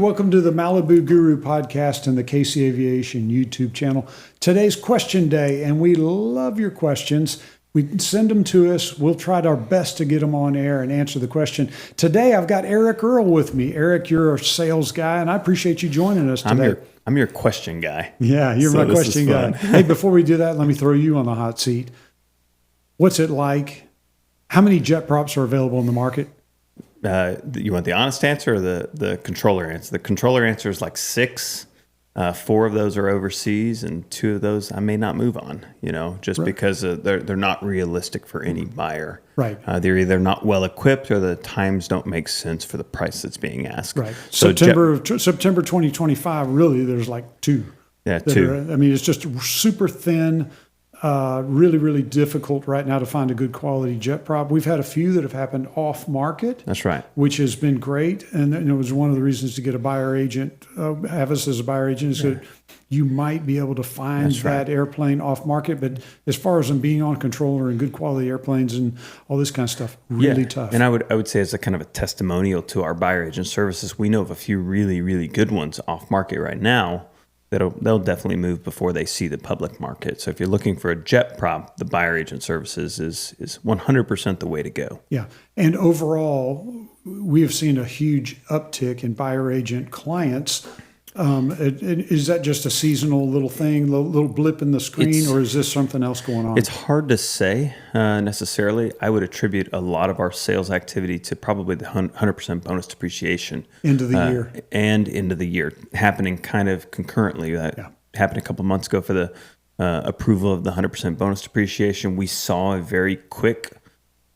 welcome to the Malibu Guru Podcast and the KC Aviation YouTube channel. Today's question day, and we love your questions. We send them to us. We'll try our best to get them on air and answer the question. Today, I've got Eric Earl with me. Eric, you're our sales guy, and I appreciate you joining us today. I'm your question guy. Yeah, you're my question guy. Hey, before we do that, let me throw you on the hot seat. What's it like? How many JetPROPs are available in the market? You want the honest answer or the controller answer? The controller answer is like 6. 4 of those are overseas, and 2 of those I may not move on. Just because they're not realistic for any buyer. Right. They're either not well equipped or the times don't make sense for the price that's being asked. Right. So September 2025. Really, there's like 2. Yeah, 2. It's just super thin. Really, really difficult right now to find a good quality JetPROP. We've had a few that have happened off market. That's right. Which has been great. And it was one of the reasons to get a buyer agent, have us as a buyer agent, is that you might be able to find that airplane off market. But as far as them being on controller and good quality airplanes and all this kind of stuff, really tough. And I would say as a kind of a testimonial to our buyer agent services, we know of a few really, really good ones off market right now. They'll definitely move before they see the public market. So if you're looking for a JetPROP, the buyer agent services is 100% the way to go. Yeah. And overall, we have seen a huge uptick in buyer agent clients. Is that just a seasonal little thing, little blip in the screen, or is this something else going on? It's hard to say necessarily. I would attribute a lot of our sales activity to probably the 100% bonus depreciation. End of the year. And end of the year, happening kind of concurrently. Happened a couple months ago for the approval of the 100% bonus depreciation. We saw a very quick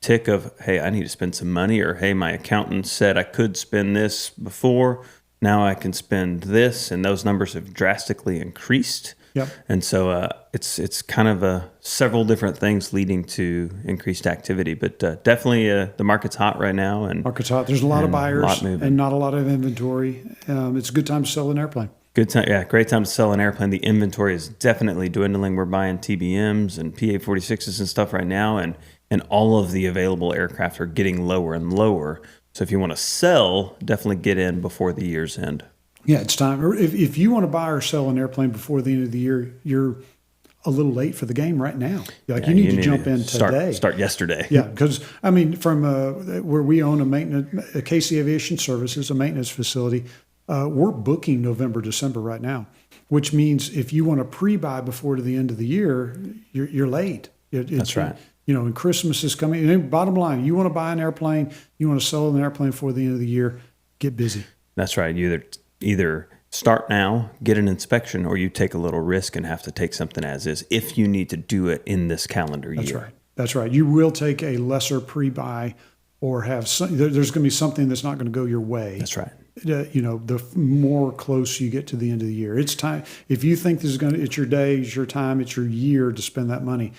tick of, hey, I need to spend some money, or hey, my accountant said I could spend this before. Now I can spend this, and those numbers have drastically increased. Yep. And so it's kind of several different things leading to increased activity. But definitely the market's hot right now. And market's hot. There's a lot of buyers and not a lot of inventory. It's a good time to sell an airplane. Good time, yeah, great time to sell an airplane. The inventory is definitely dwindling. We're buying TBMs and PA-46s and stuff right now, and all of the available aircraft are getting lower and lower. So if you want to sell, definitely get in before the year's end. Yeah, it's time. If you want to buy or sell an airplane before the end of the year, you're a little late for the game right now. You need to jump in today. Start yesterday. Yeah, because, from where we own a KC Aviation Services, a maintenance facility, we're booking November, December right now, which means if you want to pre-buy before the end of the year, you're late. That's right. And Christmas is coming. And bottom line, you want to buy an airplane, you want to sell an airplane before the end of the year, get busy. That's right. You either start now, get an inspection, or you take a little risk and have to take something as is if you need to do it in this calendar year. That's right. You will take a lesser pre-buy or have there's going to be something that's not going to go your way. That's right. The more close you get to the end of the year. It's time. If you think it's your day, it's your time, it's your year to spend that money,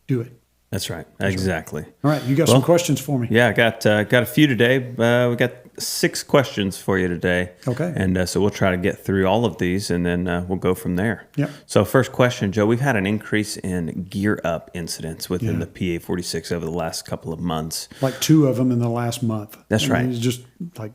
do it. That's right. Exactly. All right. You got some questions for me. Yeah, I got a few today. We got 6 questions for you today. Okay. And so we'll try to get through all of these, and then we'll go from there. Yep. So first question, Joe, we've had an increase in gear up incidents within the PA-46 over the last couple of months. Like 2 of them in the last month. That's right. It's just like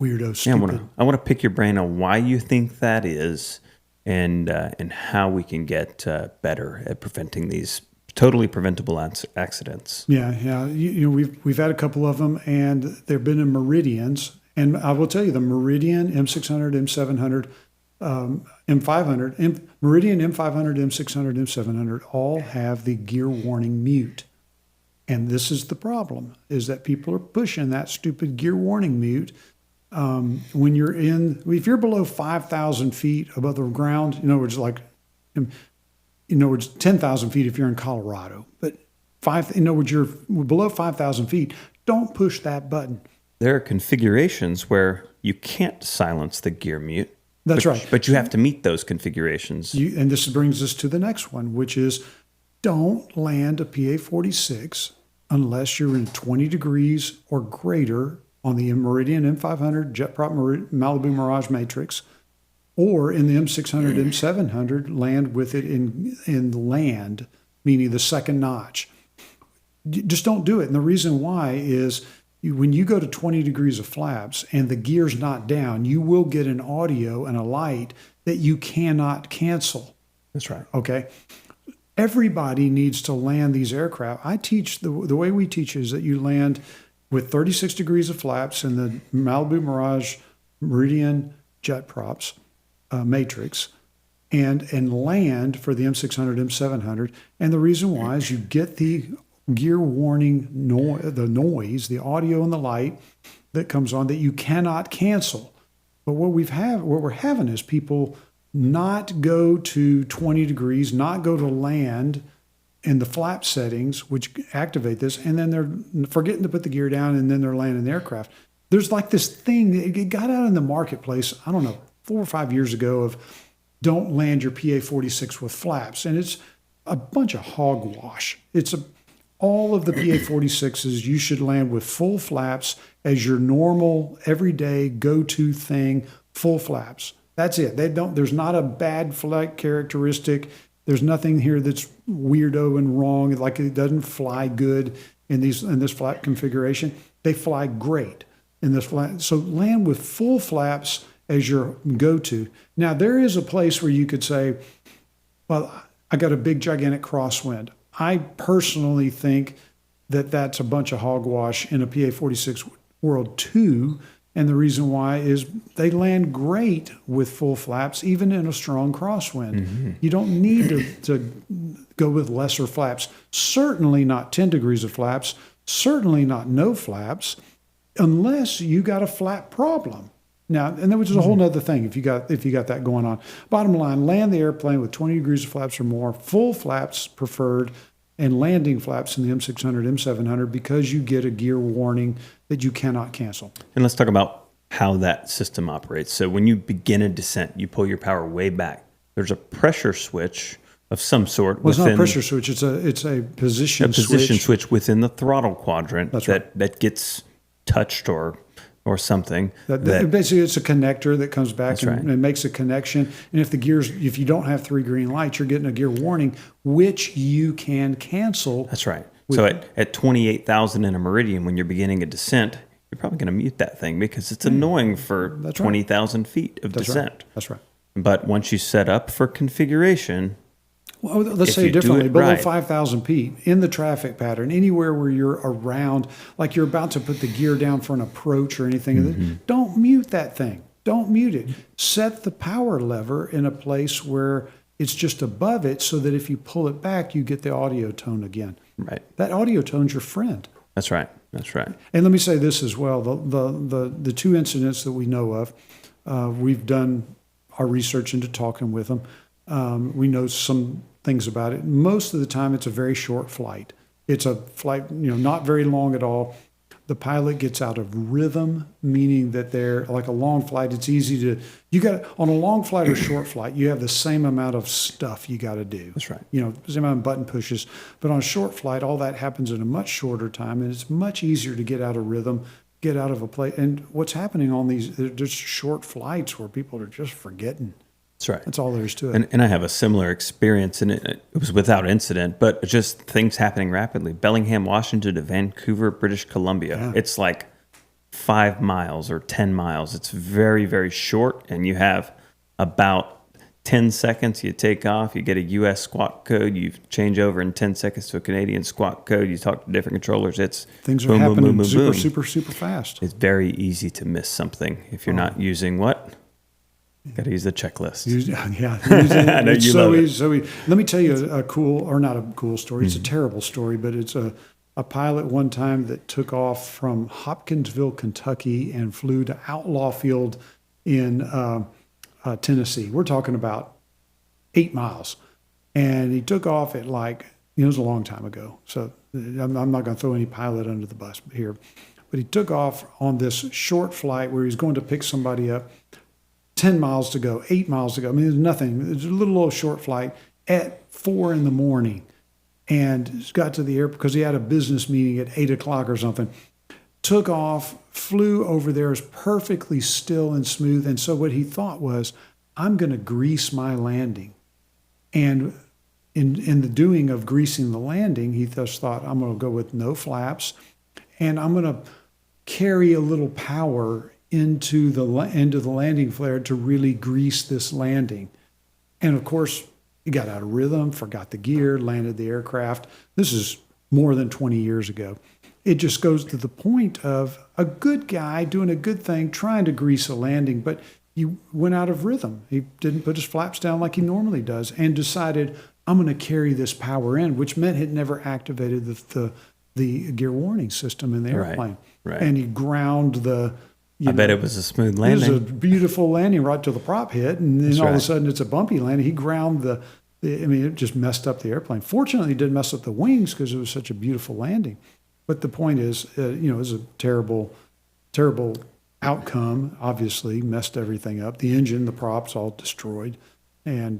weirdo, stupid. Yeah, I want to pick your brain on why you think that is, and how we can get better at preventing these totally preventable accidents. Yeah. We've had a couple of them, and they've been in Meridians. And I will tell you, the Meridian, M600, M700, M500, Meridian, M500, M600, M700 all have the gear warning mute. And this is the problem, is that people are pushing that stupid gear warning mute. When if you're below 5,000 feet above the ground, it's 10,000 feet if you're in Colorado, but you're below 5,000 feet, don't push that button. There are configurations where you can't silence the gear mute. That's right. But you have to meet those configurations. And this brings us to the next one, which is don't land a PA-46 unless you're in 20 degrees or greater on the Meridian M500 JetPROP Malibu Mirage Matrix, or in the M600, M700, land with it in land, meaning the second notch. Just don't do it. And the reason why is when you go to 20 degrees of flaps and the gear's not down, you will get an audio and a light that you cannot cancel. That's right. Okay. Everybody needs to land these aircraft. I teach, the way we teach is that you land with 36 degrees of flaps in the Malibu Mirage Meridian JetPROPs matrix, and land for the M600, M700. And the reason why is you get the gear warning the noise, the audio and the light that comes on that you cannot cancel. But what we're having is people not go to 20 degrees, not go to land in the flap settings, which activate this, and then they're forgetting to put the gear down, and then they're landing the aircraft. There's like this thing, it got out in the marketplace, I don't know, 4 or 5 years ago, of don't land your PA-46 with flaps. And it's a bunch of hogwash. All of the PA-46s, you should land with full flaps as your normal, everyday, go-to thing, full flaps. That's it. There's not a bad flight characteristic. There's nothing here that's weirdo and wrong. Like it doesn't fly good in this flap configuration. They fly great in this flap. So land with full flaps as your go-to. Now, there is a place where you could say, well, I got a big, gigantic crosswind. I personally think that that's a bunch of hogwash in a PA-46 world too. And the reason why is they land great with full flaps, even in a strong crosswind. Mm-hmm. You don't need to go with lesser flaps. Certainly not 10 degrees of flaps. Certainly not no flaps, unless you got a flap problem. Now, and that was a whole other thing if you got that going on. Bottom line, land the airplane with 20 degrees of flaps or more, full flaps preferred, and landing flaps in the M600, M700, because you get a gear warning that you cannot cancel. And let's talk about how that system operates. So when you begin a descent, you pull your power way back. There's a pressure switch of some sort. Well, it's not a pressure switch. It's a position switch. A position switch within the throttle quadrant. That's right. that gets touched or something. Basically, it's a connector that comes back right. and makes a connection. And if you don't have 3 green lights, you're getting a gear warning, which you can cancel. That's right. So at 28,000 in a meridian, when you're beginning a descent, you're probably going to mute that thing because it's annoying for 20,000 feet of descent. Right. That's right. But once you set up for configuration, well, let's say it differently. Below 5,000 feet in the traffic pattern, anywhere where you're around, like you're about to put the gear down for an approach or anything, don't mute that thing. Don't mute it. Set the power lever in a place where it's just above it, so that if you pull it back, you get the audio tone again. Right. That audio tone's your friend. That's right. That's right. And let me say this as well: the 2 incidents that we know of, we've done our research into talking with them. We know some things about it. Most of the time, it's a very short flight. It's a flight, not very long at all. The pilot gets out of rhythm, meaning that they're like a long flight. It's easy on a long flight or short flight, you have the same amount of stuff you got to do. That's right. The same amount of button pushes. But on a short flight, all that happens in a much shorter time, and it's much easier to get out of rhythm, get out of a place. And what's happening on these, there's short flights where people are just forgetting. That's right. That's all there is to it. And I have a similar experience, and it was without incident, but just things happening rapidly. Bellingham, Washington to Vancouver, British Columbia. Yeah. It's like 5 miles or 10 miles. It's very, very short, and you have about 10 seconds. You take off, you get a U.S. squawk code, you change over in 10 seconds to a Canadian squawk code, you talk to different controllers. It's things are boom, happening boom, boom, super, boom. super, super fast. It's very easy to miss something if you're not using what? Got to use the checklist. I know you love it. So let me tell you a cool, or not a cool story. It's a terrible story, but it's a pilot one time that took off from Hopkinsville, Kentucky, and flew to Outlaw Field in Tennessee. We're talking about 8 miles, and he took off at it was a long time ago. So I'm not going to throw any pilot under the bus here, but he took off on this short flight where he's going to pick somebody up. 10 miles to go, 8 miles to go. I mean, there's nothing. It's a little old short flight at 4 a.m. And got to the airport because he had a business meeting at 8 o'clock or something. Took off, flew over there, was perfectly still and smooth. And so what he thought was, I'm going to grease my landing. And in the doing of greasing the landing, he just thought, I'm going to go with no flaps. And I'm going to carry a little power into the landing flare to really grease this landing. And of course, he got out of rhythm, forgot the gear, landed the aircraft. This is more than 20 years ago. It just goes to the point of a good guy doing a good thing, trying to grease a landing, but he went out of rhythm. He didn't put his flaps down like he normally does and decided, I'm going to carry this power in, which meant he'd never activated the gear warning system in the airplane. Right. And he ground the... I bet it was a smooth landing. It was a beautiful landing right till the prop hit, and then all of a sudden it's a bumpy landing. He ground it just messed up the airplane. Fortunately, it didn't mess up the wings because it was such a beautiful landing. But the point is, it was a terrible, terrible outcome. Obviously, messed everything up. The engine, the props, all destroyed, and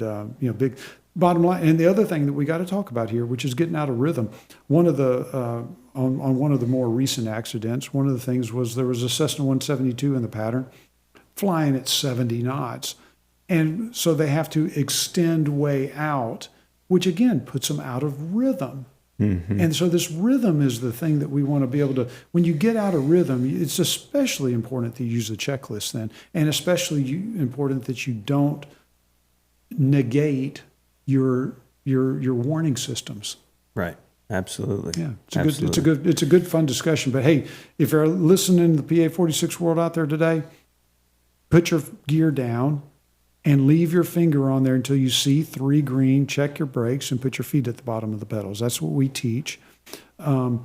big bottom line. And the other thing that we got to talk about here, which is getting out of rhythm. One of the on one of the more recent accidents, one of the things was there was a Cessna 172 in the pattern, flying at 70 knots, and so they have to extend way out, which again puts them out of rhythm. Mm-hmm. And so this rhythm is the thing that we want to be able to, when you get out of rhythm, it's especially important to use the checklist then, and especially important that you don't negate your warning systems. Right. Absolutely. Yeah. It's a good fun discussion. But hey, if you're listening to the PA-46 world out there today, put your gear down and leave your finger on there until you see 3 green, check your brakes, and put your feet at the bottom of the pedals. That's what we teach. Find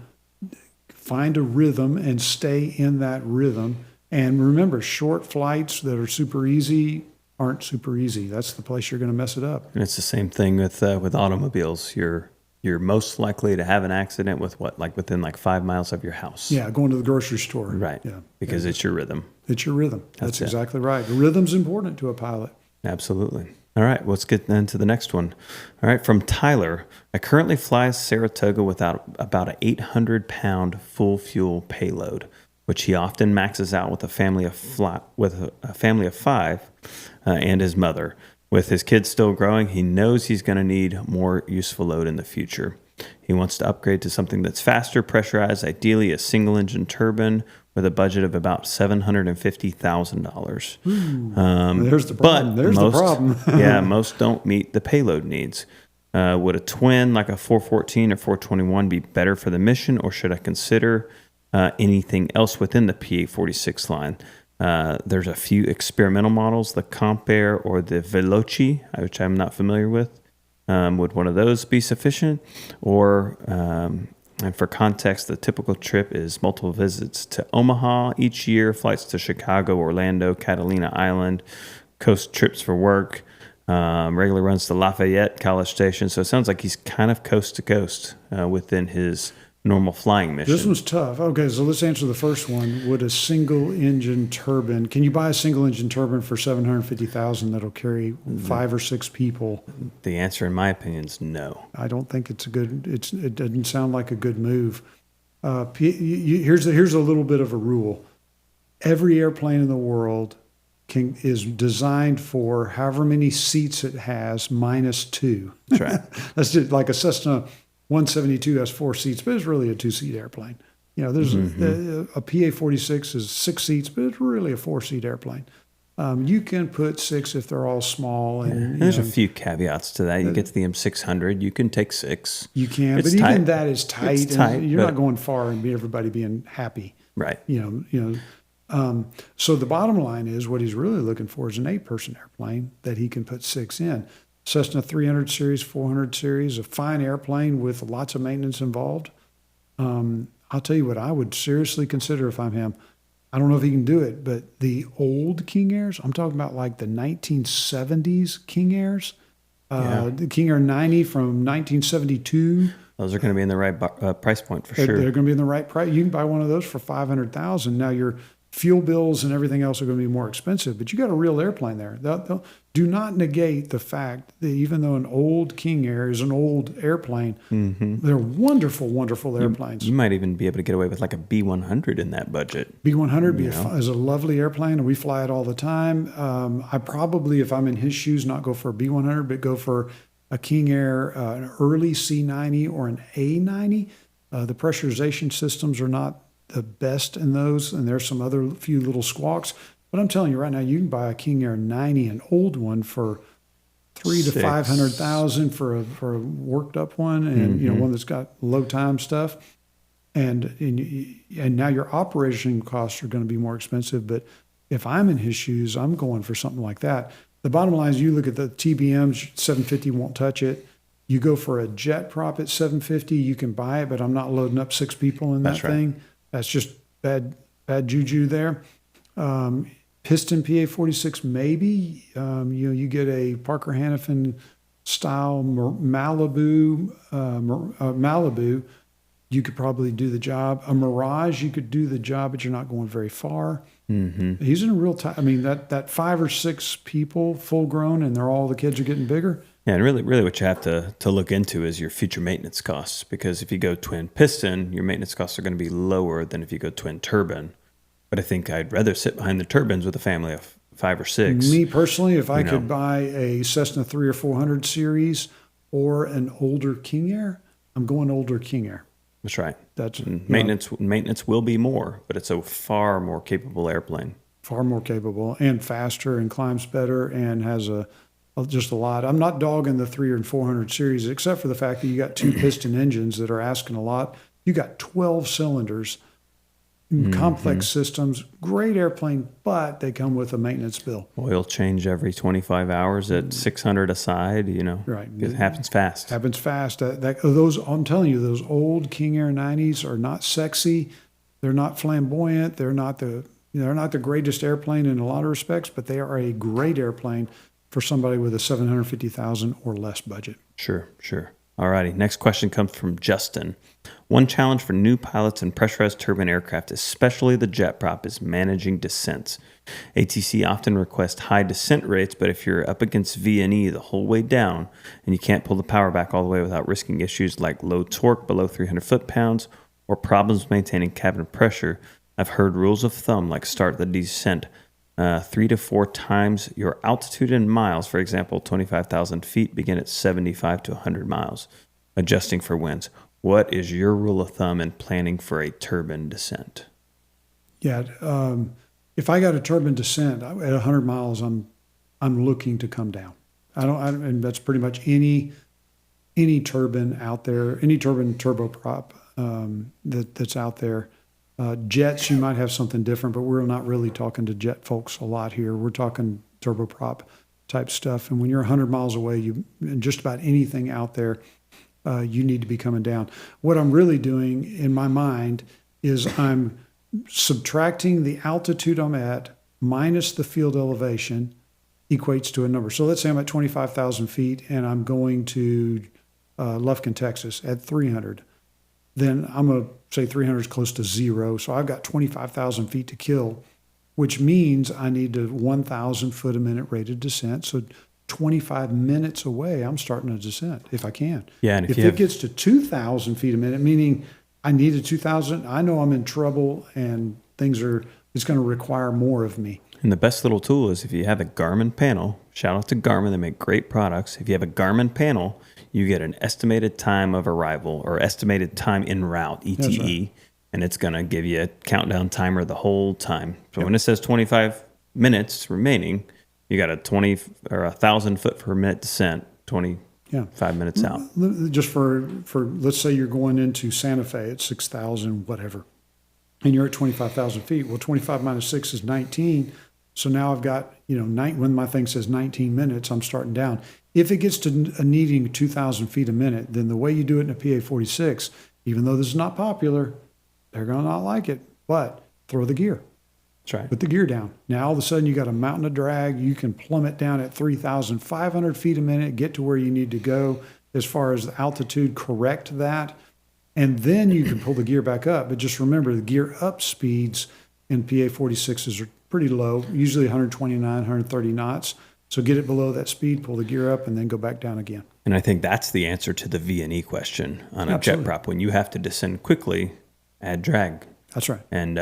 a rhythm and stay in that rhythm. And remember, short flights that are super easy aren't super easy. That's the place you're going to mess it up. And it's the same thing with automobiles. You're most likely to have an accident with within 5 miles of your house. Yeah, going to the grocery store. Right. Yeah. Because it's your rhythm. It's your rhythm. That's exactly right. The rhythm's important to a pilot. Absolutely. All right, let's get into the next one. All right, from Tyler. I currently fly Saratoga without about an 800-pound full fuel payload, which he often maxes out with a family of 5 and his mother. With his kids still growing, he knows he's going to need more useful load in the future. He wants to upgrade to something that's faster, pressurized, ideally a single-engine turbine with a budget of about $750,000. There's the problem. The problem. Yeah, most don't meet the payload needs. Would a twin like a 414 or 421 be better for the mission, or should I consider anything else within the PA-46 line? There's a few experimental models, the Compare or the Veloci, which I'm not familiar with. Would one of those be sufficient? Or, and for context, the typical trip is multiple visits to Omaha each year, flights to Chicago, Orlando, Catalina Island, coast trips for work, regular runs to Lafayette, College Station. So it sounds like he's kind of coast to coast within his normal flying mission. This one's tough. Okay, so let's answer the first one. Would a single engine turbine, can you buy a single engine turbine for $750,000 that'll carry 5 or 6 people? The answer, in my opinion, is no. I don't think it doesn't sound like a good move. Here's a little bit of a rule. Every airplane in the world is designed for however many seats it has minus 2. That's right. That's just like a Cessna 172 has 4 seats, but it's really a 2-seat airplane. There's a PA-46 is 6 seats, but it's really a 4-seat airplane. You can put 6 if they're all small. And there's a few caveats to that. You get to the M600, you can take 6. You can, it's but tight. even that is tight. It's tight, you're not going far and everybody being happy. Right. So the bottom line is what he's really looking for is an 8-person airplane that he can put 6 in. Cessna 300 series, 400 series, a fine airplane with lots of maintenance involved. I'll tell you what I would seriously consider if I'm him. I don't know if he can do it, but the old King Airs, I'm talking about like the 1970s King Airs, the King Air 90 from 1972. Those are going to be in the right price point for sure. They're going to be in the right price. You can buy one of those for $500,000. Now your fuel bills and everything else are going to be more expensive, but you got a real airplane there. Do not negate the fact that even though an old King Air is an old airplane, they're wonderful, wonderful airplanes. You might even be able to get away with like a B100 in that budget. B100 is a lovely airplane, and we fly it all the time. I probably, if I'm in his shoes, not go for a B100, but go for a King Air, an early C90 or an A90. The pressurization systems are not the best in those, and there's some other few little squawks. But I'm telling you right now, you can buy a King Air 90, an old one, for $300,000 to $500,000 for a worked up one, and one that's got low time stuff. And now your operation costs are going to be more expensive. But if I'm in his shoes, I'm going for something like that. The bottom line is, you look at the TBMs, 750 won't touch it. You go for a JetPROP at 750, you can buy it, but I'm not loading up 6 people in that thing. That's just bad juju there. Piston PA-46, maybe. You get a Parker Hannifin style Malibu. You could probably do the job. A Mirage, you could do the job, but you're not going very far. Mm-hmm. He's in a real time. I mean, that 5 or 6 people, full grown, and the kids are getting bigger. Yeah, and really what you have to look into is your future maintenance costs, because if you go twin piston, your maintenance costs are going to be lower than if you go twin turbine. But I think I'd rather sit behind the turbines with a family of 5 or 6. Me personally, if I could buy a Cessna 300 or 400 series or an older King Air, I'm going older King Air. That's right. Maintenance will be more, but it's a far more capable airplane. Far more capable and faster and climbs better and has just a lot. I'm not dogging the 300 and 400 series, except for the fact that you got 2 piston engines that are asking a lot. You got 12 cylinders, complex systems, great airplane, but they come with a maintenance bill. Oil change every 25 hours at 600 a side, Right. It happens fast. Happens fast. Those, I'm telling you, those old King Air 90s are not sexy. They're not flamboyant. They're not the greatest airplane in a lot of respects, but they are a great airplane for somebody with a $750,000 or less budget. Sure. All righty. Next question comes from Justin. One challenge for new pilots in pressurized turbine aircraft, especially the JetPROP, is managing descents. ATC often requests high descent rates, but if you're up against V&E the whole way down and you can't pull the power back all the way without risking issues like low torque below 300 foot-pounds or problems maintaining cabin pressure, I've heard rules of thumb like start the descent 3 to 4 times your altitude in miles. For example, 25,000 feet, begin at 75 to 100 miles, adjusting for winds. What is your rule of thumb in planning for a turbine descent? Yeah, if I got a turbine descent at 100 miles, I'm looking to come down. And that's pretty much any turbine out there, any turbine turboprop that's out there. Jets, you might have something different, but we're not really talking to jet folks a lot here. We're talking turboprop type stuff. And when you're 100 miles away, just about anything out there, you need to be coming down. What I'm really doing in my mind is I'm subtracting the altitude I'm at minus the field elevation equates to a number. So let's say I'm at 25,000 feet and I'm going to Lufkin, Texas at 300. Then I'm going to say 300 is close to 0. So I've got 25,000 feet to kill, which means I need a 1,000 foot a minute rated descent. So 25 minutes away, I'm starting a descent if I can. Yeah, and if it gets to 2,000 feet a minute, meaning I need a 2,000, I know I'm in trouble and it's going to require more of me. And the best little tool is if you have a Garmin panel, shout out to Garmin, they make great products. If you have a Garmin panel, you get an estimated time of arrival or estimated time en route, ETE, right. And it's going to give you a countdown timer the whole time. So when it says 25 minutes remaining, you got a 1,000 foot per minute descent, 25 minutes out. Just for let's say you're going into Santa Fe at 6,000, whatever, and you're at 25,000 feet. Well, 25 minus 6 is 19. So now I've got, when my thing says 19 minutes, I'm starting down. If it gets to needing 2,000 feet a minute, then the way you do it in a PA-46, even though this is not popular, they're going to not like it, but throw the gear. That's right. Put the gear down. Now all of a sudden you got a mountain of drag. You can plummet down at 3,500 feet a minute, get to where you need to go as far as the altitude, correct that, and then you can pull the gear back up. But just remember, the gear up speeds in PA-46s are pretty low, usually 129, 130 knots. So get it below that speed, pull the gear up, and then go back down again. And I think that's the answer to the V&E question on a JetPROP. When you have to descend quickly, add drag. That's right. And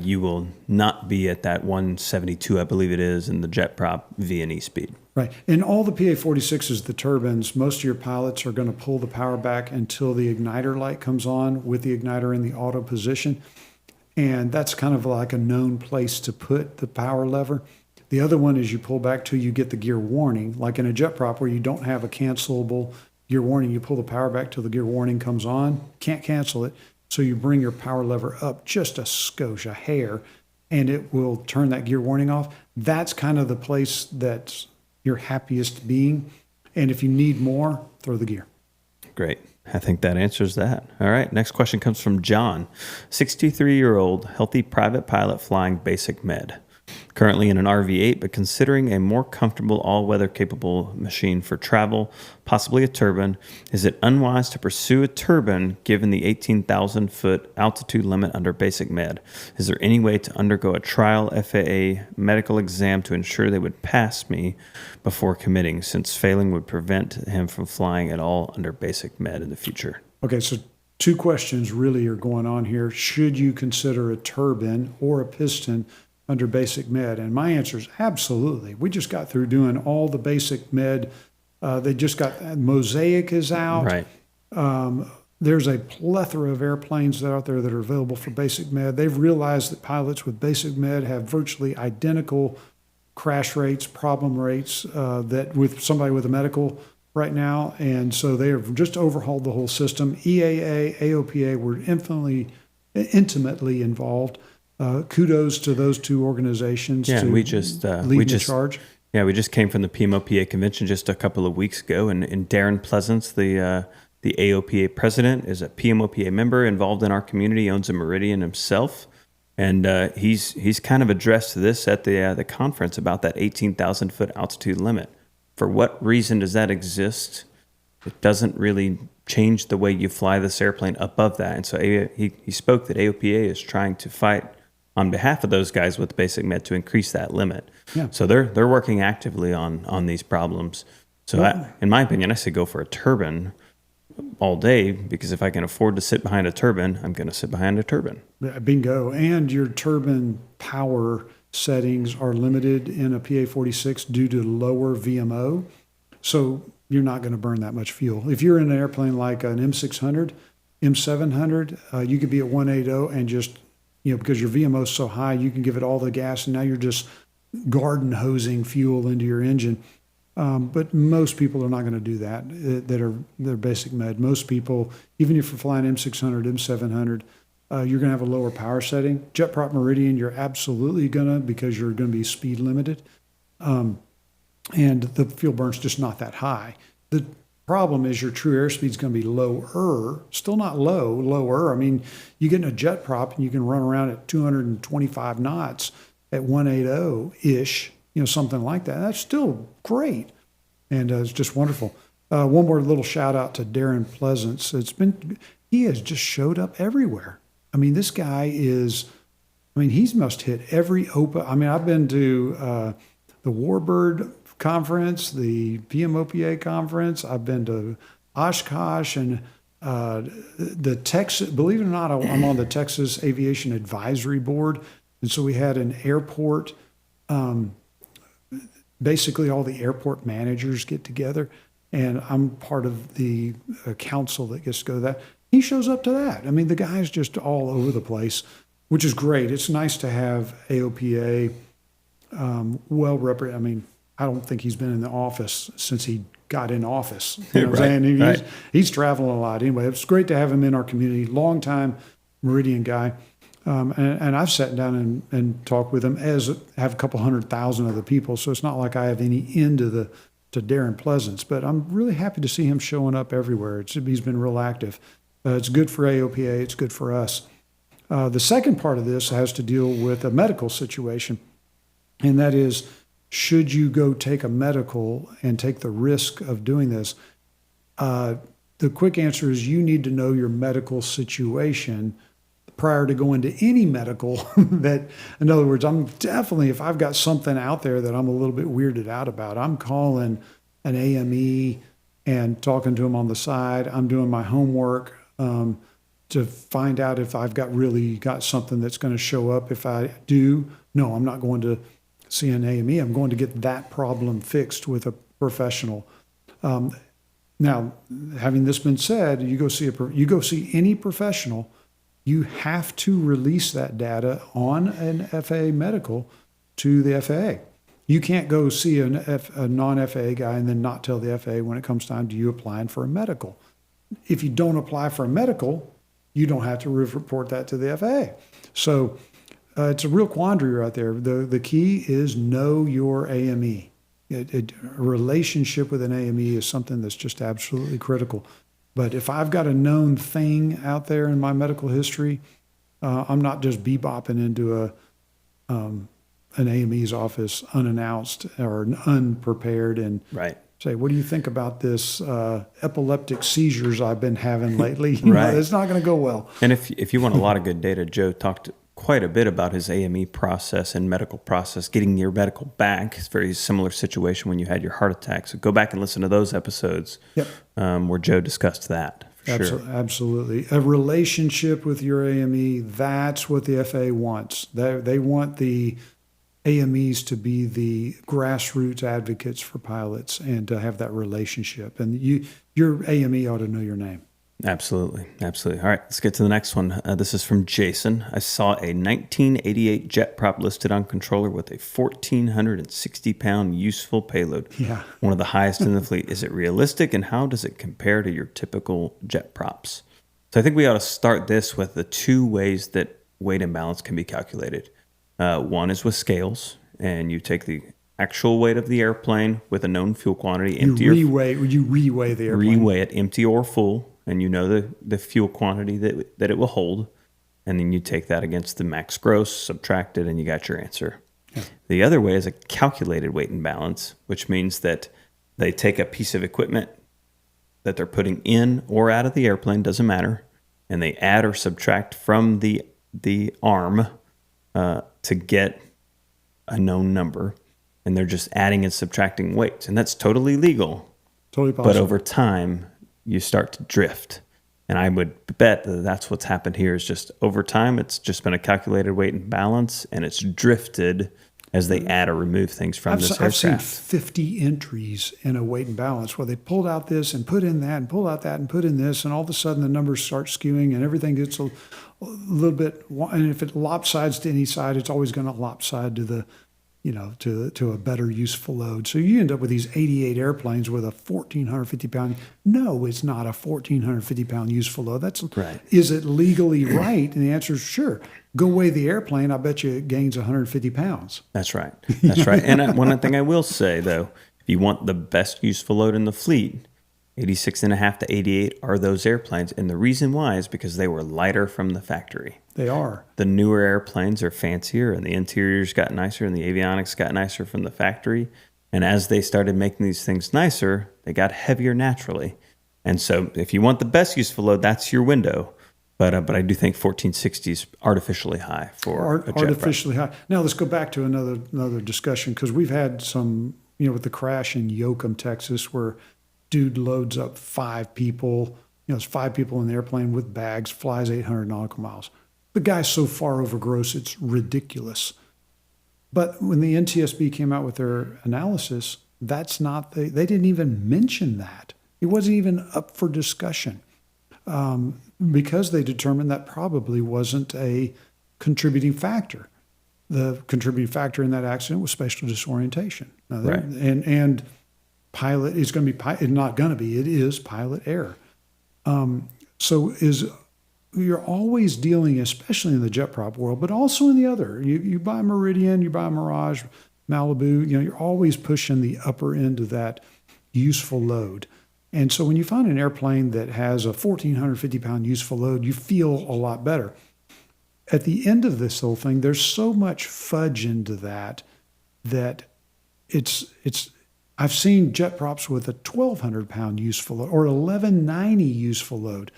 you will not be at that 172, I believe it is, in the JetPROP V&E speed. Right. In all the PA-46s, the turbines, most of your pilots are going to pull the power back until the igniter light comes on with the igniter in the auto position. And that's kind of like a known place to put the power lever. The other one is you pull back till you get the gear warning, like in a JetPROP where you don't have a cancelable gear warning. You pull the power back till the gear warning comes on, can't cancel it. So you bring your power lever up just a skosh, a hair, and it will turn that gear warning off. That's kind of the place that's your happiest being. And if you need more, throw the gear. Great. I think that answers that. All right. Next question comes from John, 63-year-old healthy private pilot flying BasicMed. Currently in an RV-8, but considering a more comfortable all-weather capable machine for travel, possibly a turbine, is it unwise to pursue a turbine given the 18,000-foot altitude limit under BasicMed? Is there any way to undergo a trial FAA medical exam to ensure they would pass me before committing, since failing would prevent him from flying at all under BasicMed in the future? Okay, so two questions really are going on here. Should you consider a turbine or a piston under BasicMed? And my answer is absolutely. We just got through doing all the BasicMed. They just got Mosaic is out. Right. There's a plethora of airplanes that are out there that are available for BasicMed. They've realized that pilots with BasicMed have virtually identical crash rates, problem rates that with somebody with a medical right now. And so they have just overhauled the whole system. EAA, AOPA were intimately involved. Kudos to those two organizations. Yeah, to we just lead the charge. Yeah, we just came from the PMOPA convention just a couple of weeks ago, and Darren Pleasance, the AOPA president, is a PMOPA member involved in our community, owns a Meridian himself, and he's kind of addressed this at the conference about that 18,000-foot altitude limit. For what reason does that exist? It doesn't really change the way you fly this airplane above that, and so he spoke that AOPA is trying to fight on behalf of those guys with BasicMed to increase that limit. Yeah. So they're working actively on these problems. So in my opinion, I say go for a turbine all day, because if I can afford to sit behind a turbine, I'm going to sit behind a turbine. Bingo. And your turbine power settings are limited in a PA-46 due to lower VMO. So you're not going to burn that much fuel. If you're in an airplane like an M600, M700, you could be at 180 and just, because your VMO is so high, you can give it all the gas, and now you're just garden hosing fuel into your engine. But most people are not going to do that. They're BasicMed. Most people, even if you're flying M600, M700, you're going to have a lower power setting. JetPROP Meridian, you're absolutely going to, because you're going to be speed limited. And the fuel burn's just not that high. The problem is your true airspeed is going to be lower, still not lower. I mean, you get in a JetPROP and you can run around at 225 knots at 180-ish, something like that. That's still great. And it's just wonderful. One more little shout out to Darren Pleasance. He has just showed up everywhere. I mean, this guy he must hit every OPA. I mean, I've been to the Warbird conference, the PMOPA conference. I've been to Oshkosh and the Texas, believe it or not, I'm on the Texas Aviation Advisory Board. And so we had an airport, basically all the airport managers get together, and I'm part of the council that gets to go to that. He shows up to that. I mean, the guy's just all over the place, which is great. It's nice to have AOPA well represented. I mean, I don't think he's been in the office since he got in office. You know what I'm saying? He's traveling a lot. Anyway, it's great to have him in our community. Long-time Meridian guy. And I've sat down and talked with him, as have a couple 100,000 other people. So it's not like I have any end to Darren Pleasance. But I'm really happy to see him showing up everywhere. He's been real active. It's good for AOPA. It's good for us. The second part of this has to deal with a medical situation. And that is, should you go take a medical and take the risk of doing this? The quick answer is you need to know your medical situation prior to going to any medical. That, in other words, I'm definitely, if I've got something out there that I'm a little bit weirded out about, I'm calling an AME and talking to them on the side. I'm doing my homework to find out if I've really got something that's going to show up. If I do, no, I'm not going to see an AME, I'm going to get that problem fixed with a professional. Now, having this been said, you go see any professional, you have to release that data on an FAA medical to the FAA. You can't go see a non-FAA guy and then not tell the FAA when it comes time to you applying for a medical. If you don't apply for a medical, you don't have to report that to the FAA. So it's a real quandary right there. The key is know your AME. A relationship with an AME is something that's just absolutely critical. But if I've got a known thing out there in my medical history, I'm not just bebopping into an AME's office unannounced or unprepared and say, what do you think about this epileptic seizures I've been having lately? It's not going to go well. And if you want a lot of good data, Joe talked quite a bit about his AME process and medical process, getting your medical back. It's a very similar situation when you had your heart attack. So go back and listen to those episodes where Joe discussed that. Sure. Absolutely. A relationship with your AME, that's what the FAA wants. They want the AMEs to be the grassroots advocates for pilots and to have that relationship. And your AME ought to know your name. Absolutely. All right, let's get to the next one. This is from Jason. I saw a 1988 JetPROP listed on controller with a 1,460-pound useful payload. Yeah. One of the highest in the fleet. Is it realistic, and how does it compare to your typical JetPROPs? So I think we ought to start this with the two ways that weight imbalance can be calculated. One is with scales, and you take the actual weight of the airplane with a known fuel quantity. You reweigh the airplane. Reweigh it, empty or full. And you know the fuel quantity that it will hold, and then you take that against the max gross, subtract it, and you got your answer. Yeah. The other way is a calculated weight imbalance, which means that they take a piece of equipment that they're putting in or out of the airplane, doesn't matter, and they add or subtract from the arm to get a known number, and they're just adding and subtracting weights, and that's totally legal. Totally possible. But over time, you start to drift. And I would bet that that's what's happened here is just over time, it's just been a calculated weight and balance, and it's drifted as they add or remove things from this aircraft. I've seen 50 entries in a weight and balance where they pulled out this and put in that and pulled out that and put in this, and all of a sudden the numbers start skewing and everything gets a little bit, and if it lopsides to any side, it's always going to lopside to the to a better useful load. So you end up with these 88 airplanes with a 1,450 pound. No, it's not a 1,450 pound useful load. That's right. Is it legally right? And the answer is sure. Go weigh the airplane. I bet you it gains 150 pounds. That's right. And one thing I will say, though, if you want the best useful load in the fleet, 86.5 to 88 are those airplanes. And the reason why is because they were lighter from the factory. They are. The newer airplanes are fancier, and the interiors got nicer, and the avionics got nicer from the factory. And as they started making these things nicer, they got heavier naturally. And so if you want the best useful load, that's your window. But I do think 1460 is artificially high for a JetPROP. Artificially high. Now let's go back to another discussion, because we've had some, with the crash in Yoakum, Texas, where dude loads up 5 people. There's 5 people in the airplane with bags, flies 800 nautical miles. The guy's so far over gross, it's ridiculous. But when the NTSB came out with their analysis, that's not they didn't even mention that. It wasn't even up for discussion because they determined that probably wasn't a contributing factor. The contributing factor in that accident was spatial disorientation. Right. And pilot is going to be it is pilot error. You're always dealing, especially in the JetPROP world, but also in the other. You buy Meridian, you buy Mirage, Malibu, you're always pushing the upper end of that useful load. And so when you find an airplane that has a 1,450 pound useful load, you feel a lot better. At the end of this whole thing, there's so much fudge into that it's I've seen JetPROPs with a 1,200 pound useful load or 1,190 useful load.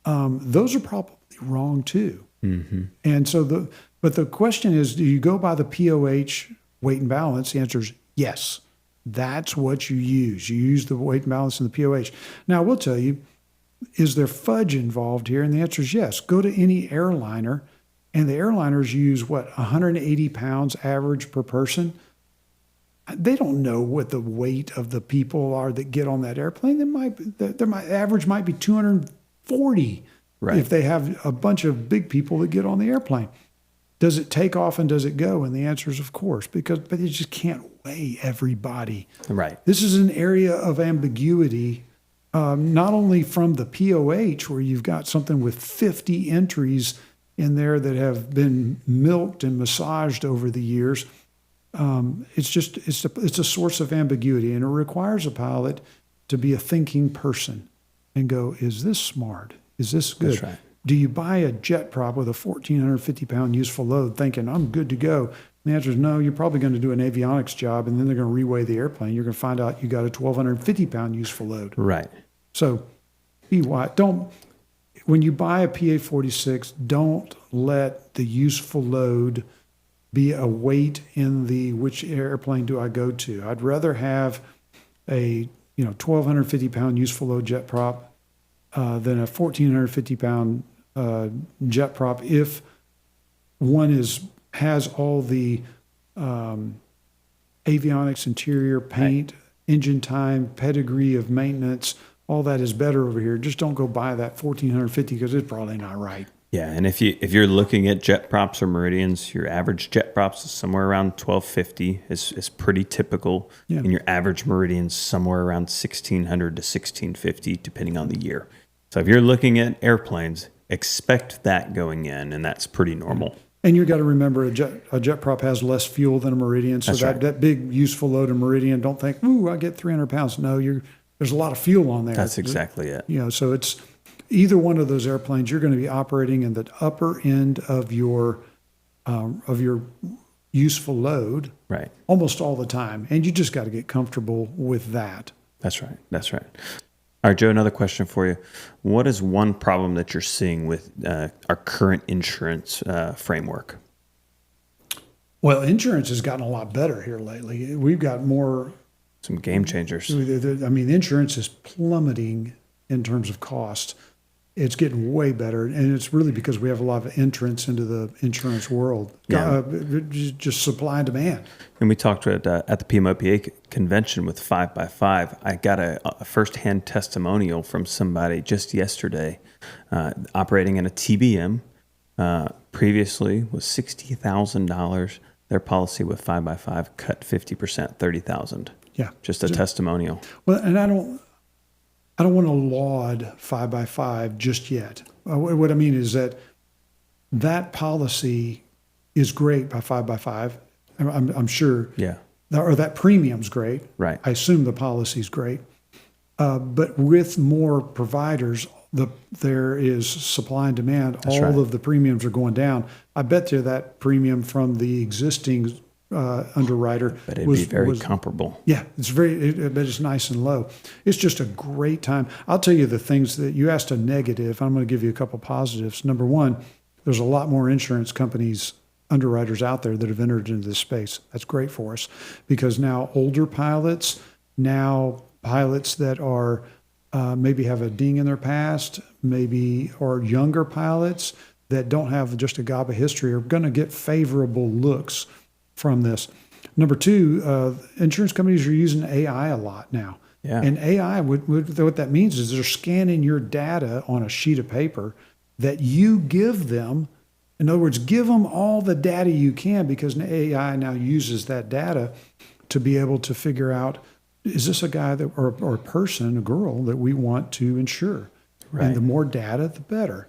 Those are probably wrong too. Mm-hmm. And so the question is, do you go by the POH weight and balance? The answer is yes. That's what you use. You use the weight and balance in the POH. Now, I will tell you, is there fudge involved here? And the answer is yes. Go to any airliner and the airliners use 180 pounds average per person. They don't know what the weight of the people are that get on that airplane. Their average might be 240 if they have a bunch of big people that get on the airplane. Does it take off and does it go? And the answer is of course, but you just can't weigh everybody. Right. This is an area of ambiguity, not only from the POH, where you've got something with 50 entries in there that have been milked and massaged over the years. It's a source of ambiguity, and it requires a pilot to be a thinking person and go, is this smart? Is this good? That's right. Do you buy a JetPROP with a 1,450-pound useful load thinking, I'm good to go? And the answer is no, you're probably going to do an avionics job, and then they're going to reweigh the airplane. You're going to find out you got a 1,250-pound useful load. Right. So be wise. When you buy a PA-46, don't let the useful load be a weight in which airplane do I go to. I'd rather have a 1,250-pound useful load JetPROP than a 1,450-pound JetPROP if one has all the avionics, interior, paint, engine time, pedigree of maintenance. All that is better over here. Just don't go buy that 1,450 because it's probably not right. Yeah, and if you're looking at JetPROPs or Meridians, your average JetPROPs is somewhere around 1,250 is pretty typical, and your average Meridian's somewhere around 1,600 to 1,650 depending on the year. So if you're looking at airplanes, expect that going in, and that's pretty normal. And you got to remember a JetPROP has less fuel than a Meridian, so that big useful load of Meridian, don't think, ooh, I get 300 pounds. No, there's a lot of fuel on there. That's exactly it. So it's either one of those airplanes, you're going to be operating in the upper end of your useful load, right, almost all the time, and you just got to get comfortable with that. That's right. All right, Joe, another question for you. What is one problem that you're seeing with our current insurance framework? Well, insurance has gotten a lot better here lately. We've got some game changers. I mean, insurance is plummeting in terms of cost. It's getting way better, and it's really because we have a lot of entrants into the insurance world. Just supply and demand. And we talked at the PMOPA convention with 5x5. I got a firsthand testimonial from somebody just yesterday operating in a TBM. Previously was $60,000. Their policy with 5x5 cut 50%, $30,000. Yeah, just a testimonial. Well, and I don't want to laud 5x5 just yet. What I mean is that policy is great by 5x5. I'm sure. Yeah. Or that premium's great. Right. I assume the policy's great. But with more providers, there is supply and demand. All of the premiums are going down. I bet you that premium from the existing underwriter but it'd be very comparable. Yeah, but it's nice and low. It's just a great time. I'll tell you the things that you asked a negative. I'm going to give you a couple positives. Number one, there's a lot more insurance companies, underwriters out there that have entered into this space. That's great for us because now older pilots, pilots that are maybe have a ding in their past, or younger pilots that don't have just a gob of history are going to get favorable looks from this. Number two, insurance companies are using AI a lot now. Yeah. And AI, what that means is they're scanning your data on a sheet of paper that you give them. In other words, give them all the data you can because AI now uses that data to be able to figure out, is this a guy or a person, a girl that we want to insure? Right. And the more data, the better.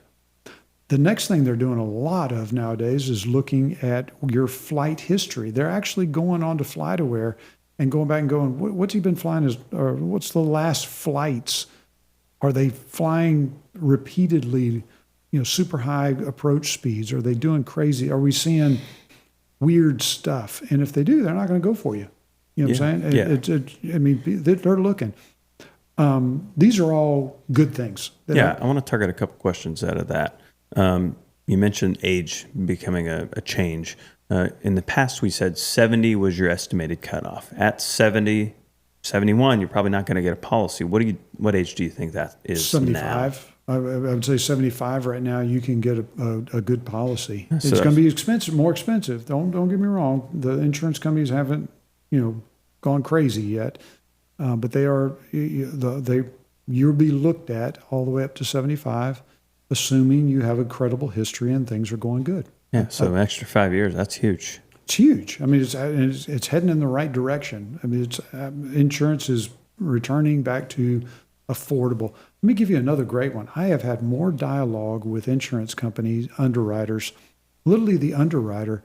The next thing they're doing a lot of nowadays is looking at your flight history. They're actually going on to FlightAware and going back and going, what's he been flying or what's the last flights? Are they flying repeatedly, super high approach speeds? Are they doing crazy? Are we seeing weird stuff? And if they do, they're not going to go for you. You know what I'm saying? Yeah. They're looking. These are all good things. I want to target a couple questions out of that. You mentioned age becoming a change. In the past, we said 70 was your estimated cutoff. At 70, 71, you're probably not going to get a policy. What age do you think that is 75. now? I would say 75 right now. You can get a good policy. So It's going to be expensive, more expensive. Don't get me wrong. The insurance companies haven't gone crazy yet, but they are. You'll be looked at all the way up to 75, assuming you have a credible history and things are going good. Yeah, so an extra 5 years, that's huge. It's huge. I mean, it's heading in the right direction. I mean, insurance is returning back to affordable. Let me give you another great one. I have had more dialogue with insurance companies, underwriters, literally the underwriter,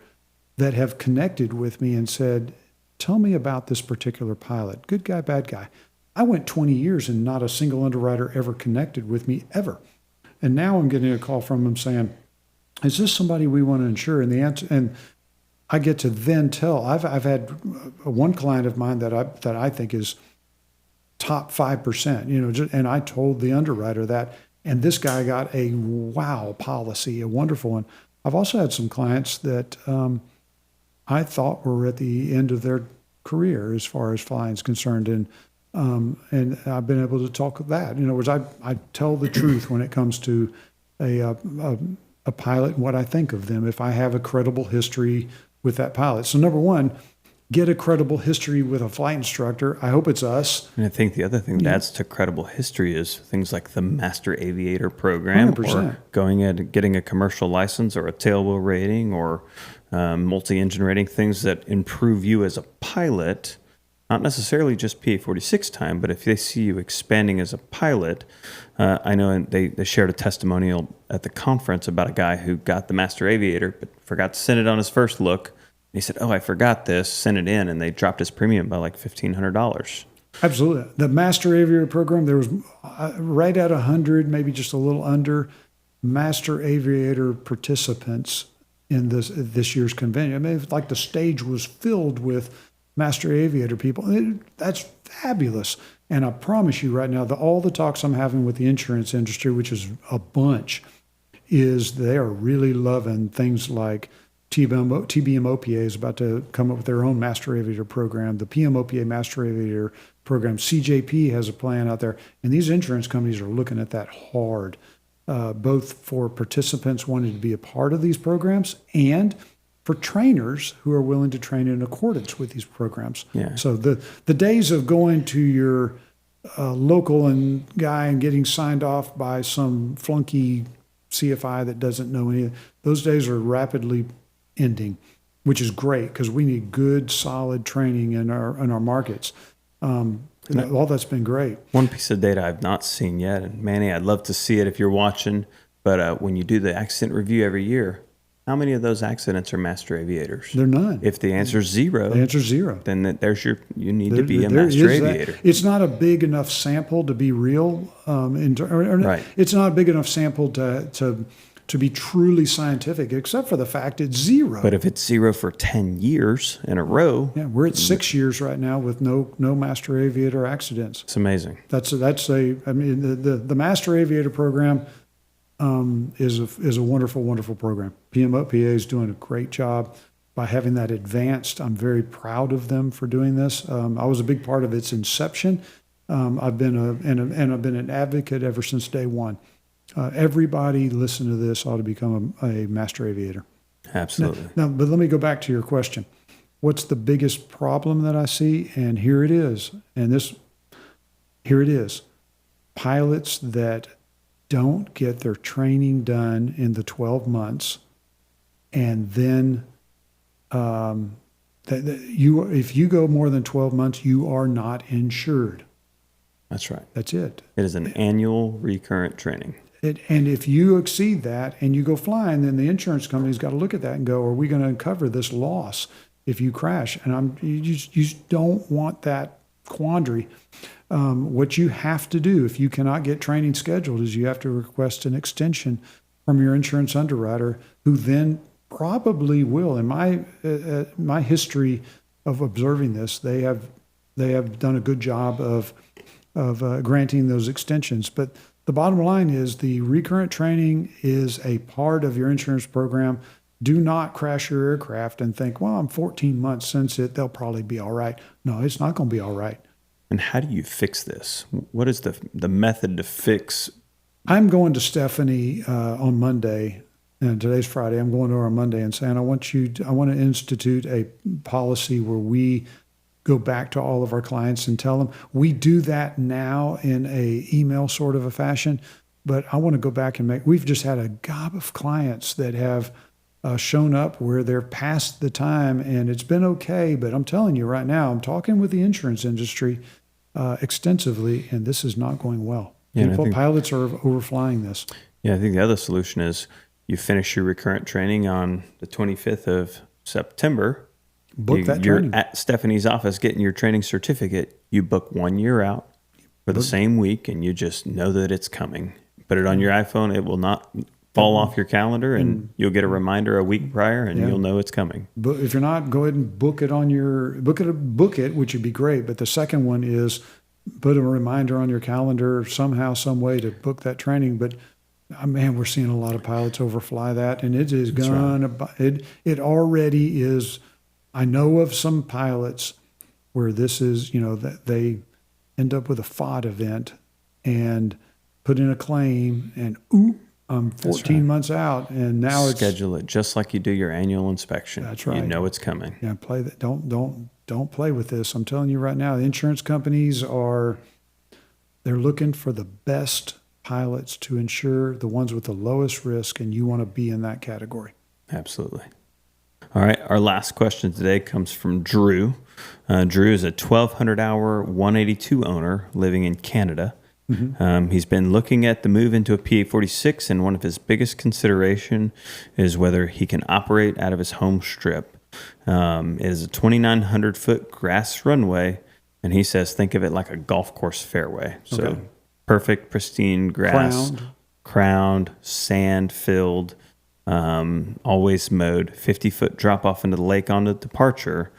that have connected with me and said, tell me about this particular pilot. Good guy, bad guy. I went 20 years and not a single underwriter ever connected with me ever. And now I'm getting a call from them saying, is this somebody we want to insure? And the answer, and I get to then tell. I've had one client of mine that I think is top 5%. And I told the underwriter that, and this guy got a wow policy, a wonderful one. I've also had some clients that I thought were at the end of their career as far as flying is concerned, and I've been able to talk with that. In other words, I tell the truth when it comes to a pilot and what I think of them if I have a credible history with that pilot. So number one, get a credible history with a flight instructor. I hope it's us. And I think the other thing that adds to credible history is things like the Master Aviator program, 100%. or going and getting a commercial license or a tailwheel rating or multi-engine rating, things that improve you as a pilot. Not necessarily just PA-46 time, but if they see you expanding as a pilot, I know they shared a testimonial at the conference about a guy who got the Master Aviator but forgot to send it on his first look. He said, I forgot this, sent it in, and they dropped his premium by like $1,500. Absolutely. The Master Aviator program, there was right at 100, maybe just a little under, Master Aviator participants in this year's convention. I mean, it's like the stage was filled with Master Aviator people. That's fabulous. And I promise you right now that all the talks I'm having with the insurance industry, which is a bunch, is they are really loving things like TBMOPA is about to come up with their own Master Aviator program. The PMOPA Master Aviator program, CJP has a plan out there. And these insurance companies are looking at that hard, both for participants wanting to be a part of these programs and for trainers who are willing to train in accordance with these programs. Yeah. So the days of going to your local guy and getting signed off by some flunky CFI that doesn't know anything, those days are rapidly ending, which is great because we need good, solid training in our markets. All that's been great. One piece of data I've not seen yet, and Manny, I'd love to see it if you're watching, but when you do the accident review every year, how many of those accidents are Master Aviators? They're none. If the answer is zero, then there's you need to be a Master Aviator. It's not a big enough sample to be real. Right. It's not a big enough sample to be truly scientific, except for the fact it's zero. But if it's zero for 10 years in a row, yeah, we're at 6 years right now with no Master Aviator accidents. It's amazing. The Master Aviator program is a wonderful, wonderful program. PA is doing a great job by having that advanced. I'm very proud of them for doing this. I was a big part of its inception. I've been an advocate ever since day one. Everybody listen to this ought to become a Master Aviator. Absolutely. Now, but let me go back to your question. What's the biggest problem that I see? And here it is. Here it is. Pilots that don't get their training done in the 12 months, and then if you go more than 12 months, you are not insured. That's right. That's it. It is an annual recurrent training. And if you exceed that and you go flying, then the insurance company's got to look at that and go, are we going to cover this loss if you crash? And you just don't want that quandary. What you have to do if you cannot get training scheduled is you have to request an extension from your insurance underwriter, who then probably will. In my history of observing this, they have done a good job of granting those extensions. But the bottom line is the recurrent training is a part of your insurance program. Do not crash your aircraft and think, well, I'm 14 months since it, they'll probably be all right. No, it's not going to be all right. And how do you fix this? What is the method to fix I'm going to Stephanie on Monday, and today's Friday. I'm going to her on Monday and saying, I want to institute a policy where we go back to all of our clients and tell them we do that now in a email sort of a fashion, but I want to go back and we've just had a gob of clients that have shown up where they're past the time and it's been okay. But I'm telling you right now, I'm talking with the insurance industry extensively, and this is not going well. Yeah, Pilots are overflying this. Yeah, I think the other solution is you finish your recurrent training on the 25th of September. Book that you're training. at Stephanie's office getting your training certificate. You book 1 year out for the same week, and you just know that it's coming. Put it on your iPhone. It will not fall off your calendar, and you'll get a reminder a week prior, and you'll know it's coming. But if you're not, go ahead and book it on your book it, which would be great. But the second one is put a reminder on your calendar somehow, some way to book that training. But man, we're seeing a lot of pilots overfly that, and it is it already is. I know of some pilots where this is, that they end up with a FOD event and put in a claim, and I'm 14 months out, and now schedule it just like you do your annual inspection. That's right. You know it's coming. Yeah, play that. Don't play with this. I'm telling you right now, the insurance companies they're looking for the best pilots to insure, the ones with the lowest risk, and you want to be in that category. Absolutely. All right, our last question today comes from Drew. Drew is a 1,200-hour 182 owner living in Canada. Mm-hmm. He's been looking at the move into a PA-46, and one of his biggest consideration is whether he can operate out of his home strip. It is a 2,900-foot grass runway, and he says think of it like a golf course fairway. So perfect, pristine grass, crowned, sand-filled, always mowed, 50-foot drop off into the lake on the departure.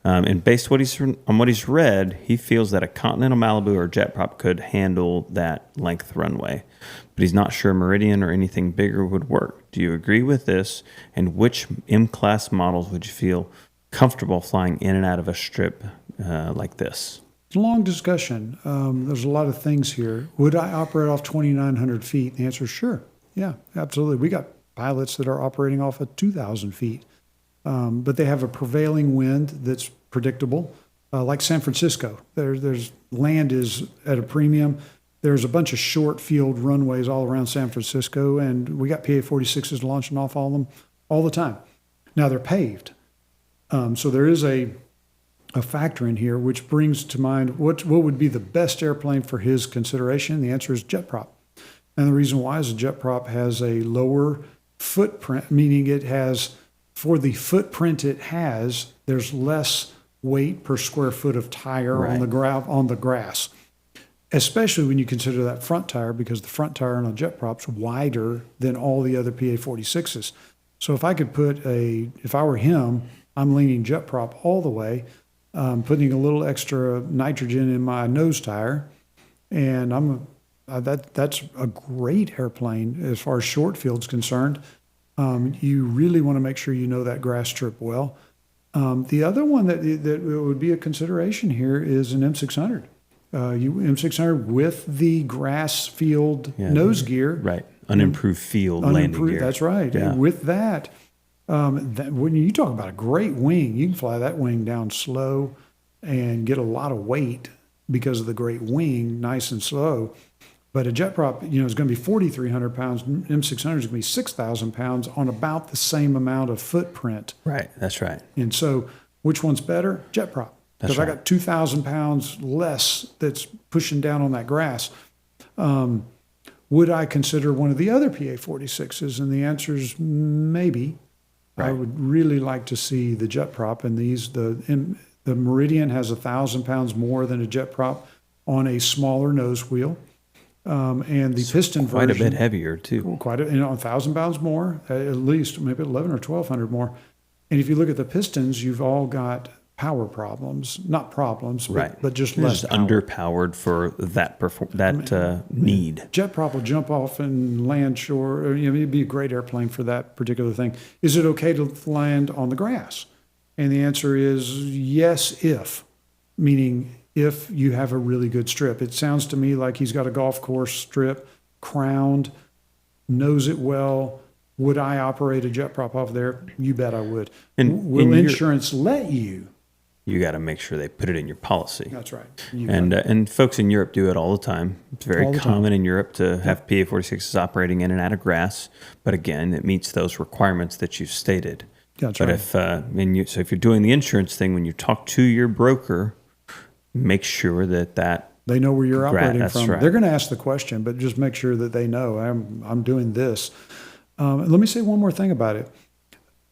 And based on what he's read, he feels that a Continental Malibu or JetPROP could handle that length runway. But he's not sure Meridian or anything bigger would work. Do you agree with this? And which M-class models would you feel comfortable flying in and out of a strip like this? It's a long discussion. There's a lot of things here. Would I operate off 2,900 feet? The answer is sure. Yeah, absolutely. We got pilots that are operating off of 2,000 feet. But they have a prevailing wind that's predictable, like San Francisco. There's land is at a premium. There's a bunch of short field runways all around San Francisco, and we got PA-46s launching off all of them all the time. Now they're paved. So there is a factor in here, which brings to mind what would be the best airplane for his consideration. The answer is JetPROP. And the reason why is JetPROP has a lower footprint, meaning it has, for the footprint it has, there's less weight per square foot of tire on the grass, especially when you consider that front tire, because the front tire on a JetPROP's wider than all the other PA-46s. So if I were him, I'm leaning JetPROP all the way, putting a little extra nitrogen in my nose tire, and that's a great airplane as far as short field's concerned. You really want to make sure you know that grass strip well. The other one that would be a consideration here is an M600. M600 with the grass field nose gear. Right. Unimproved field landing gear. That's right. Yeah. And with that, when you talk about a great wing, you can fly that wing down slow and get a lot of weight because of the great wing, nice and slow. But a JetPROP, is going to be 4,300 pounds. M600 is going to be 6,000 pounds on about the same amount of footprint. Right, that's right. And so which one's better? JetPROP. Because I got 2,000 pounds less that's pushing down on that grass. Would I consider one of the other PA-46s? And the answer is maybe. Right. I would really like to see the JetPROP. And the Meridian has 1,000 pounds more than a JetPROP on a smaller nose wheel. And the piston quite version, a bit heavier too. 1,000 pounds more, at least, maybe 1,100 or 1,200 more. And if you look at the pistons, you've all got power problems, not problems, but just less just power. Underpowered for that need. JetPROP will jump off and land shore. It'd be a great airplane for that particular thing. Is it okay to land on the grass? And the answer is yes, meaning if you have a really good strip. It sounds to me like he's got a golf course strip. Of crowned, knows it well. Would I operate a JetPROP off there? You bet I would. And will insurance let you? You got to make sure they put it in your policy. That's right. And folks in Europe do it all the time. It's very common in Europe to have PA-46s operating in and out of grass. But again, it meets those requirements that you've stated. That's but right. So if you're doing the insurance thing, when you talk to your broker, make sure that they know where you're operating from. Right. They're going to ask the question, but just make sure that they know I'm doing this. Let me say one more thing about it.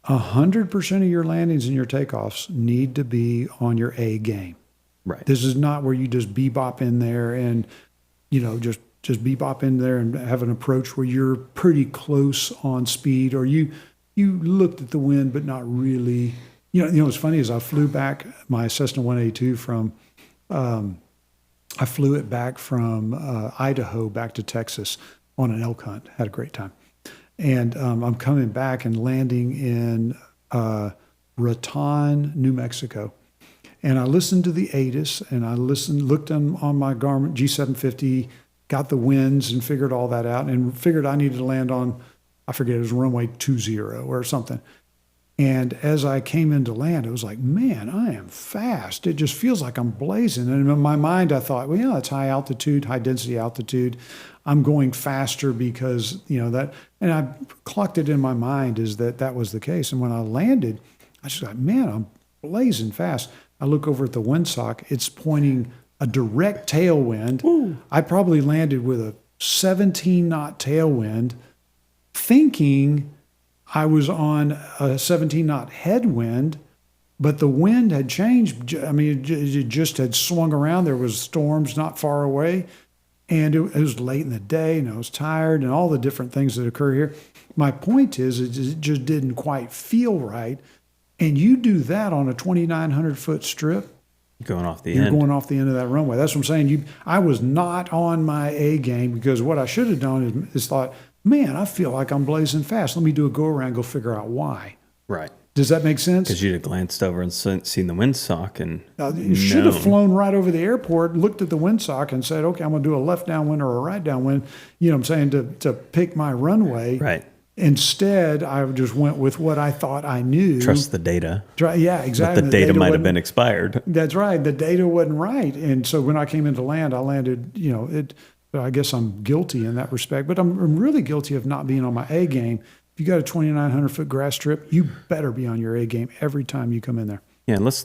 100% of your landings and your takeoffs need to be on your A game. Right. This is not where you just bebop in there and, just bebop in there and have an approach where you're pretty close on speed, or you looked at the wind but not really. What's funny is I flew back my Cessna 182 from, I flew it back from Idaho back to Texas on an elk hunt. Had a great time. And I'm coming back and landing in Raton, New Mexico. And I listened to the ATIS, and I looked on my Garmin G750, got the winds and figured all that out, and figured I needed to land on, I forget, it was runway 20 or something. And as I came into land, it was like, man, I am fast. It just feels like I'm blazing. And in my mind, I thought, well, yeah, it's high altitude, high density altitude. I'm going faster because, that, and I clocked it in my mind is that was the case. And when I landed, I just thought, man, I'm blazing fast. I look over at the windsock. It's pointing a direct tailwind. Ooh. I probably landed with a 17-knot tailwind, thinking I was on a 17-knot headwind, but the wind had changed. I mean, it just had swung around. There was storms not far away, and it was late in the day, and I was tired, and all the different things that occur here. My point is, it just didn't quite feel right. And you do that on a 2,900-foot strip, going off the you're end. going off the end of that runway. That's what I'm saying. I was not on my A game, because what I should have done is thought, man, I feel like I'm blazing fast. Let me do a go around, go figure out why. Right. Does that make sense? Because you'd have glanced over and seen the windsock and you should have flown right over the airport, looked at the windsock and said, okay, I'm going to do a left downwind or a right downwind, I'm saying, to pick my runway. Right. Instead, I just went with what I thought I knew. Trust the data. Yeah, exactly. But the data might have been expired. That's right. The data wasn't right. And so when I came into land, I landed, I guess I'm guilty in that respect, but I'm really guilty of not being on my A game. If you got a 2,900-foot grass strip, you better be on your A game every time you come in there. Yeah, let's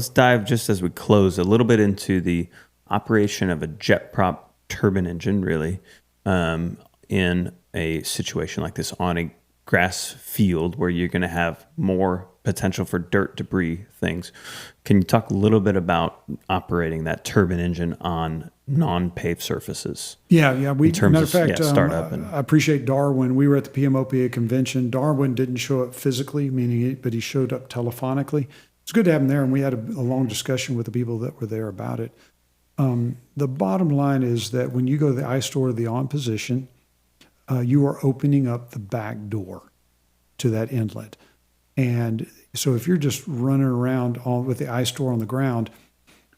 dive, just as we close, a little bit into the operation of a JetPROP turbine engine, really, in a situation like this on a grass field where you're going to have more potential for dirt, debris, things. Can you talk a little bit about operating that turbine engine on non-paved surfaces? Yeah. Matter of fact, startup. I appreciate Darwin. We were at the PMOPA convention. Darwin didn't show up physically, but he showed up telephonically. It's good to have him there, and we had a long discussion with the people that were there about it. The bottom line is that when you go to the iStore, the on position, you are opening up the back door to that inlet. And so if you're just running around with the iStore on the ground,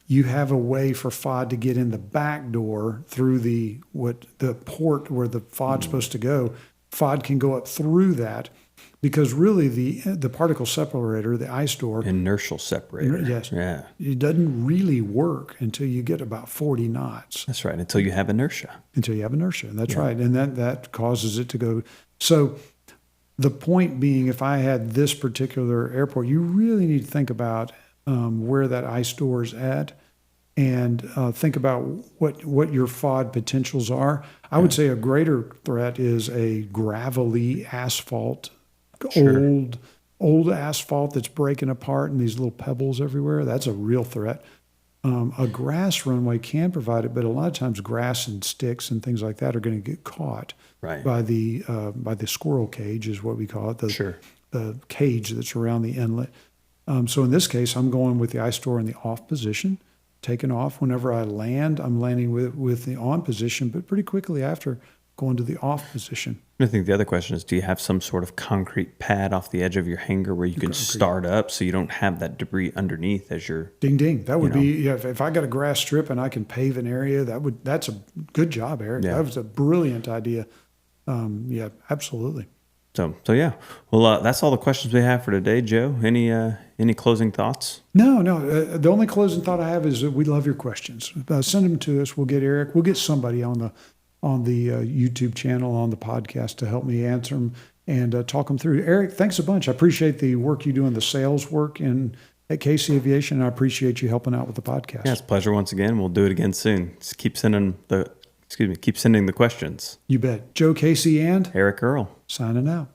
you have a way for FOD to get in the back door through the port where the FOD's supposed to go. FOD can go up through that, because really the particle separator, the iStore, inertial separator. Yes. Yeah. It doesn't really work until you get about 40 knots. That's right. Until you have inertia. That's right. And that causes it to go. So the point being, if I had this particular airport, you really need to think about where that iStore is at, and think about what your FOD potentials are. I would say a greater threat is a gravelly asphalt, sure. old asphalt that's breaking apart and these little pebbles everywhere. That's a real threat. A grass runway can provide it, but a lot of times grass and sticks and things like that are going to get caught by the squirrel cage, is what we call it, the cage that's around the inlet. So in this case, I'm going with the iStore in the off position, taking off. Whenever I land, I'm landing with the on position, but pretty quickly after, of go into the off position. I think the other question is, do you have some sort of concrete pad off the edge of your hangar where you can start up so you don't have that debris underneath as you're... Ding, ding. That would be, if I got a grass strip and I can pave an area, that's a good job, Eric. Yeah. That was a brilliant idea. Yeah, absolutely. So yeah. Well, that's all the questions we have for today, Joe. Any closing thoughts? No. The only closing thought I have is that we love your questions. Send them to us. We'll get Eric. We'll get somebody on the YouTube channel, on the podcast to help me answer them and talk them through. Eric, thanks a bunch. I appreciate the work you do in the sales work at Casey Aviation. And I appreciate you helping out with the podcast. Yeah, it's a pleasure once again. We'll do it again soon. Just keep sending the questions. You bet. Joe Casey and Eric Earl. signing out.